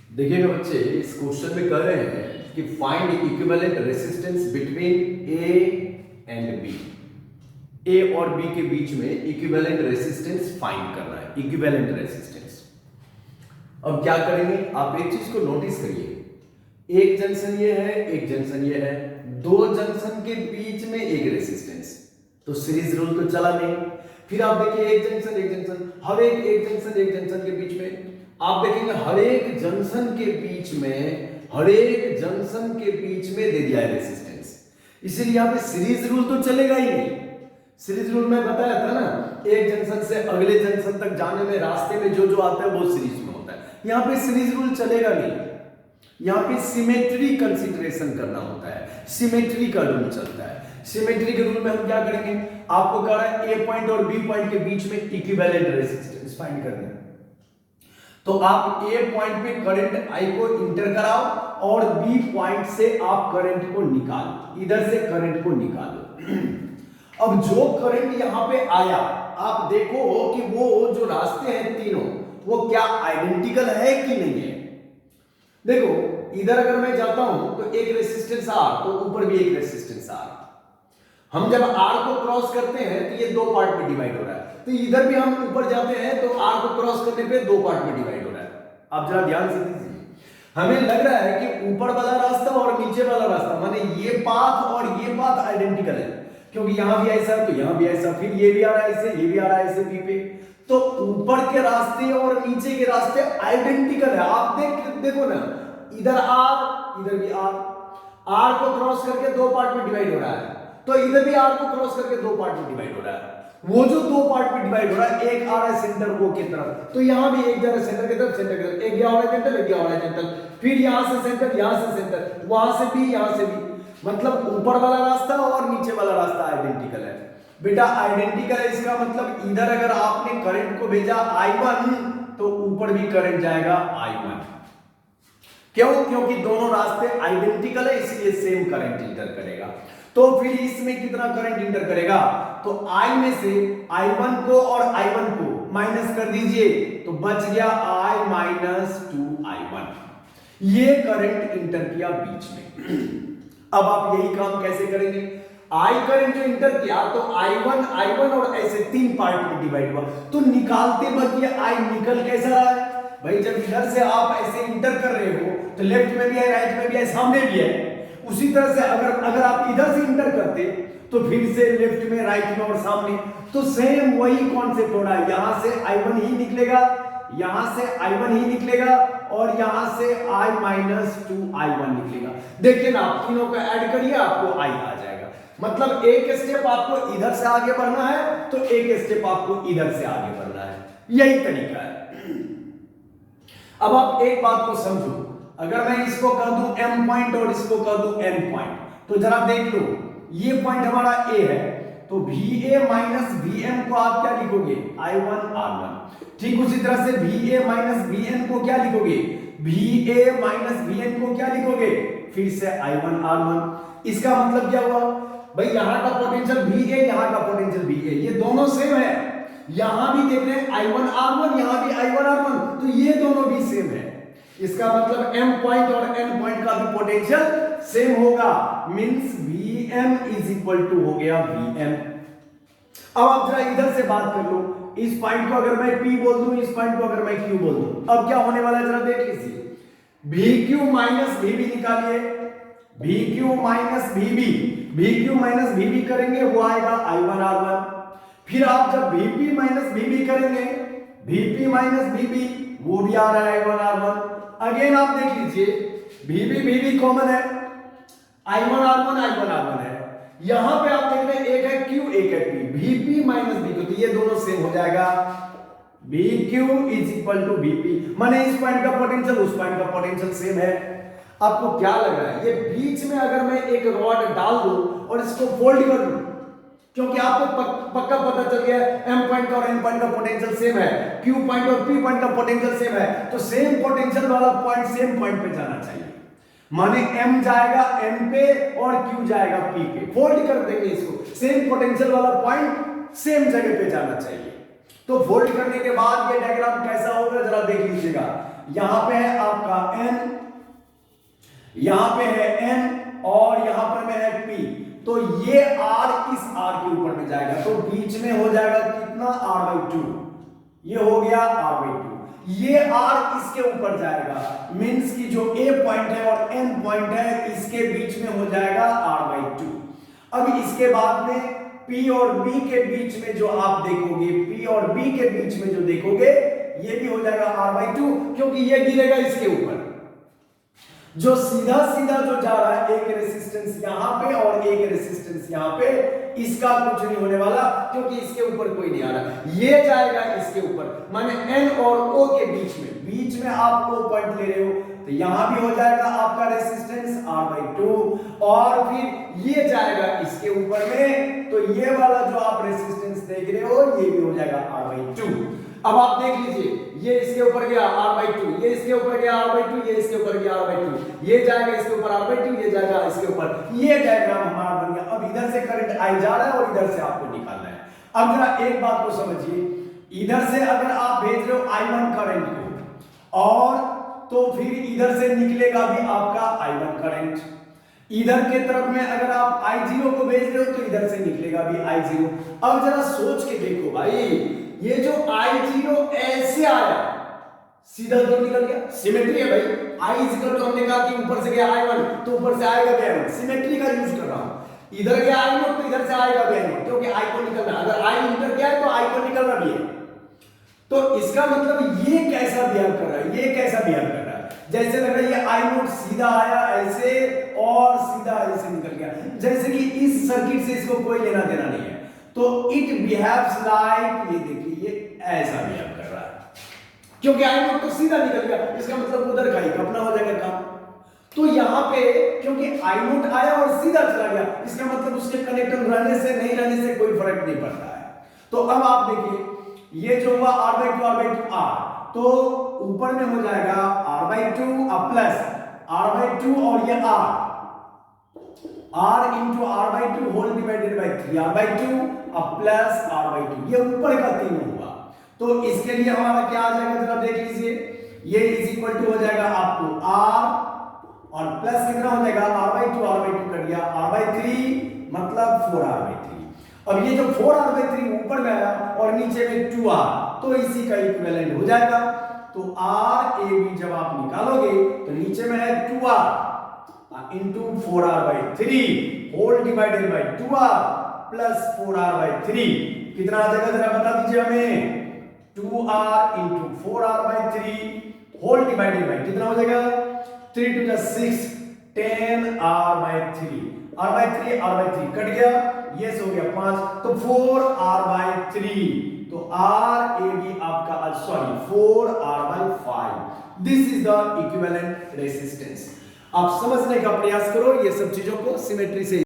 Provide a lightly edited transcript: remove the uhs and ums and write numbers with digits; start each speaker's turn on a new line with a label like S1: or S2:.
S1: देखिएगा बच्चे, इस क्वेश्चन में कह रहे हैं कि find equivalent resistance between A and B. A और बी के बीच में इक्विवेलेंट रेसिस्टेंस फाइंड करना है, इक्विवेलेंट रेसिस्टेंस। अब क्या करेंगे, आप एक चीज को नोटिस करिए, एक जंक्शन ये है, एक जंक्शन ये है, दो जंक्शन के बीच में एक रेसिस्टेंस, तो सीरीज रूल तो चला नहीं। फिर आप देखिए एक जंक्शन, हर एक जंक्शन के बीच में आप देखेंगे हर एक जंक्शन के बीच में दे दिया है रेसिस्टेंस, इसीलिए यहां पे सीरीज रूल तो चलेगा ही नहीं। सीरीज रूल में बताया था ना, एक जंक्शन से अगले जंक्शन तक जाने में रास्ते में जो जो आता है वो सीरीज में होता है। यहां पे सीरीज रूल चलेगा नहीं, यहां पे सिमेट्री कंसीडरेशन करना होता है, सिमेट्री का रूल चलता है। सिमेट्री के रूल में हम क्या करेंगे, आपको कह रहा है ए पॉइंट और बी पॉइंट के बीच में इक्विवेलेंट रेसिस्टेंस फाइंड करना है, तो आप ए पॉइंट पे करंट आई को इंटर कराओ और बी पॉइंट से आप करंट को निकालो, इधर से करंट को निकालो। अब जो करंट यहां पे आया, आप देखो कि वो जो रास्ते हैं तीनों, वो क्या आइडेंटिकल है कि नहीं है। देखो इधर अगर मैं जाता हूं तो एक रेसिस्टेंस आर, तो ऊपर भी एक रेसिस्टेंस आर। हम जब आर को क्रॉस करते हैं तो ये दो पार्ट में डिवाइड हो रहा है, तो इधर भी हम ऊपर जाते हैं तो आर को क्रॉस करने पे दो पार्ट में डिवाइड हो रहा है। आप जरा ध्यान से दीजिए, हमें लग रहा है कि ऊपर वाला रास्ता और नीचे वाला रास्ता, माने ये पाथ और ये पाथ आइडेंटिकल है, क्योंकि यहां भी ऐसा तो यहां भी ऐसा, फिर ये भी आ रहा है ऐसे, ये भी आ रहा है ऐसे बी पे, तो ऊपर के रास्ते और नीचे के रास्ते आइडेंटिकल है। आप देखो ना, इधर आर इधर भी आर को क्रॉस करके दो पार्ट में डिवाइड हो रहा है, तो इधर भी आर को क्रॉस करके दो पार्ट में डिवाइड हो रहा है। वो जो दो पार्ट में डिवाइड हो रहा है, एक आ रहा है सेंटर को की तरफ, तो यहां भी एक जा रहा है सेंटर की तरफ, सेंटर की तरफ, एक गया हॉरिजॉन्टल, एक गया हॉरिजॉन्टल, फिर यहां से सेंटर, यहां से सेंटर, वहां से भी, यहां से भी, मतलब ऊपर वाला रास्ता और नीचे वाला रास्ता आइडेंटिकल है। बेटा आइडेंटिकल है, इसका मतलब इधर अगर आपने करंट को भेजा I1 तो ऊपर भी करंट जाएगा I1। क्यों? क्योंकि दोनों रास्ते आइडेंटिकल है, इसलिए सेम करंट इंटर करेगा। तो फिर इसमें कितना करंट इंटर करेगा, तो I में से I1 को और I1 को माइनस कर दीजिए, तो बच गया I माइनस 2I1। ये करंट इंटर किया बीच में। अब आप यही काम कैसे करेंगे, I करंट जो इंटर किया तो I1 और ऐसे तीन पार्ट में डिवाइड हुआ, तो निकालते वक्त ये I निकल कैसा रहा है भाई, जब इधर से आप ऐसे इंटर कर रहे हो तो लेफ्ट में भी है, राइट में भी है, सामने भी है। उसी तरह से अगर आप इधर से इंटर करते तो फिर से लेफ्ट में, राइट में और सामने, तो सेम वही कॉन्सेप्ट हो रहा है। यहां से I1 ही निकलेगा, यहां से I1 ही निकलेगा और यहां से I माइनस 2I1 निकलेगा। देखिए ना, आप तीनों को ऐड करिए, आपको I आ जाएगा। मतलब एक स्टेप आपको इधर से आगे बढ़ना है तो एक स्टेप आपको इधर से आगे बढ़ना है, यही तरीका है। अब आप एक बात को समझो, अगर मैं इसको कर दूं M पॉइंट और इसको कर दूं N पॉइंट, तो जरा देख लो, ये पॉइंट हमारा A है, तो VA माइनस VM को आप क्या लिखोगे, I1 R1। ठीक उसी तरह से VA माइनस VN को क्या लिखोगे, VA माइनस VN को क्या लिखोगे, फिर से I1 R1। इसका मतलब क्या हुआ भाई, यहां का पोटेंशियल VA, यहां का पोटेंशियल VA, ये दोनों सेम है। यहां भी देख रहे हैं I1 R1, यहां भी I1 R1, तो ये दोनों भी सेम है। इसका मतलब M पॉइंट और N पॉइंट का भी पोटेंशियल सेम होगा, means VM is equal to हो गया VM। अब आप जरा इधर से बात कर लो, इस पॉइंट को अगर मैं P बोल दूं, इस पॉइंट को अगर मैं Q बोल दूं, अब क्या होने वाला है जरा देख लीजिए। VQ माइनस VB निकालिए, VQ minus VB, VQ minus VB करेंगे वो आएगा I1 R1। फिर आप जब VP माइनस VB करेंगे, VP माइनस VB वो भी आ रहा है I1 R1। अगेन आप देख लीजिए, VB कॉमन है, I1 R1 है। यहां पे आप देख रहे हैं एक है Q एक है P, VP माइनस VQ, तो ये दोनों सेम हो जाएगा, VQ is equal to VP, माने इस पॉइंट का पोटेंशियल उस पॉइंट का पोटेंशियल सेम है। आपको क्या लग रहा है, ये बीच में अगर मैं एक रॉड डाल दूं और इसको फोल्ड कर दूं, क्योंकि आपको पक्का पता चल गया M पॉइंट और N पॉइंट का पोटेंशियल सेम है, Q पॉइंट और P पॉइंट का पोटेंशियल सेम है, तो सेम पोटेंशियल वाला पॉइंट सेम पॉइंट पे जाना चाहिए। माने M जाएगा N पे और Q जाएगा P पे, फोल्ड कर देंगे इसको, सेम पोटेंशियल वाला पॉइंट सेम जगह पे जाना चाहिए। तो फोल्ड करने के बाद ये डायग्राम कैसा होगा जरा देख लीजिएगा। यहां पे है आपका n, यहां पे है n और यहां पर में है p, तो ये r इस r के ऊपर में जाएगा, तो बीच में हो जाएगा कितना r/2, ये हो गया r/2, ये r इसके ऊपर जाएगा, मींस की जो a पॉइंट है और n पॉइंट है इसके बीच में हो जाएगा r/2। अब इसके बाद में p और b के बीच में जो आप देखोगे, p और b के बीच में जो देखोगे ये भी हो जाएगा r/2, क्योंकि ये गिरेगा इसके ऊपर। जो सीधा सीधा जो जा रहा है, एक रेसिस्टेंस यहां पे और एक रेसिस्टेंस यहां पे, इसका कुछ नहीं होने वाला क्योंकि इसके ऊपर कोई नहीं आ रहा, ये जाएगा इसके ऊपर, माने n और o के बीच में आप o पॉइंट ले रहे हो, तो यहां भी हो जाएगा आपका रेसिस्टेंस r/2 और फिर ये जाएगा इसके ऊपर में, तो ये वाला जो आप रेसिस्टेंस देख रहे हो ये भी हो जाएगा r/2। अब आप देख लीजिए, ये इसके ऊपर गया r/2, ये इसके ऊपर गया r/2, ये इसके ऊपर गया r/2, ये जाएगा इसके ऊपर r/2, ये जाएगा इसके ऊपर, ये डायग्राम हमारा बन गया। अब इधर से करंट आई जा रहा है और इधर से आपको निकालना है। अब जरा एक बात को समझिए, इधर से अगर आप भेज रहे हो I1 करंट को, और तो फिर इधर से निकलेगा भी आपका I1 करंट, इधर के तरफ में अगर आप I0 को भेज रहे हो तो इधर से निकलेगा भी I0। अब जरा सोच के देखो भाई, ये जो I0 ऐसे आया सीधा तो निकल गया, सिमेट्री है भाई। I तो हमने कहा कि ऊपर से गया I1 तो ऊपर से आएगा भी I1, सिमेट्री का यूज कर रहा हूं। इधर गया I0 तो इधर से आएगा भी I0, क्योंकि I को निकलना, अगर I इधर गया है तो I को निकलना भी है। तो इसका मतलब ये कैसा बिहेव कर रहा है, ये कैसा बिहेव कर रहा है, जैसे लग रहा है ये I0 सीधा आया ऐसे और सीधा ऐसे निकल गया, जैसे कि इस सर्किट से इसको कोई लेना देना नहीं है। तो इट बिहेव्स लाइक, ये देखिए ये ऐसा बिहेव कर रहा है, क्योंकि I0 तो सीधा निकल गया, इसका मतलब उधर का ही अपना हो जाएगा काम। तो यहां पे क्योंकि I0 आया और सीधा चला गया, इसका मतलब उसके कनेक्टर रहने से नहीं रहने से कोई फर्क नहीं पड़ता है। तो अब आप देखिए, ये जो हुआ r/2 r, तो ऊपर में हो जाएगा r/2 प्लस r/2 और ये r into r/2 whole divided by 3r/2 plus r/2, ये ऊपर का तीनों हुआ। तो इसके लिए हमारा क्या आ जाएगा, जरा देख लीजिए, ये इज इक्वल टू हो जाएगा आपको r और प्लस कितना हो जाएगा r/2 कट गया r/3 मतलब 4r/3। अब ये जो 4r/3 ऊपर में आया और नीचे में 2r, तो इसी का इक्विवेलेंट हो जाएगा। तो r/a/b जब आप निकालोगे तो नीचे में है 2r into 4r/3 whole divided by 2r plus 4r/3, कितना आ जाएगा जरा बता दीजिए हमें, 2r into 4r/3 whole divided bye कितना हो जाएगा, 3 to the 6 10r/3, r/3 cut गया, ये से हो गया 5, तो 4r/3, तो r/a/b आपका sorry 4r/5, this is the equivalent resistance. आप समझने का प्रयास करो ये सब चीजों को सिमेट्री से।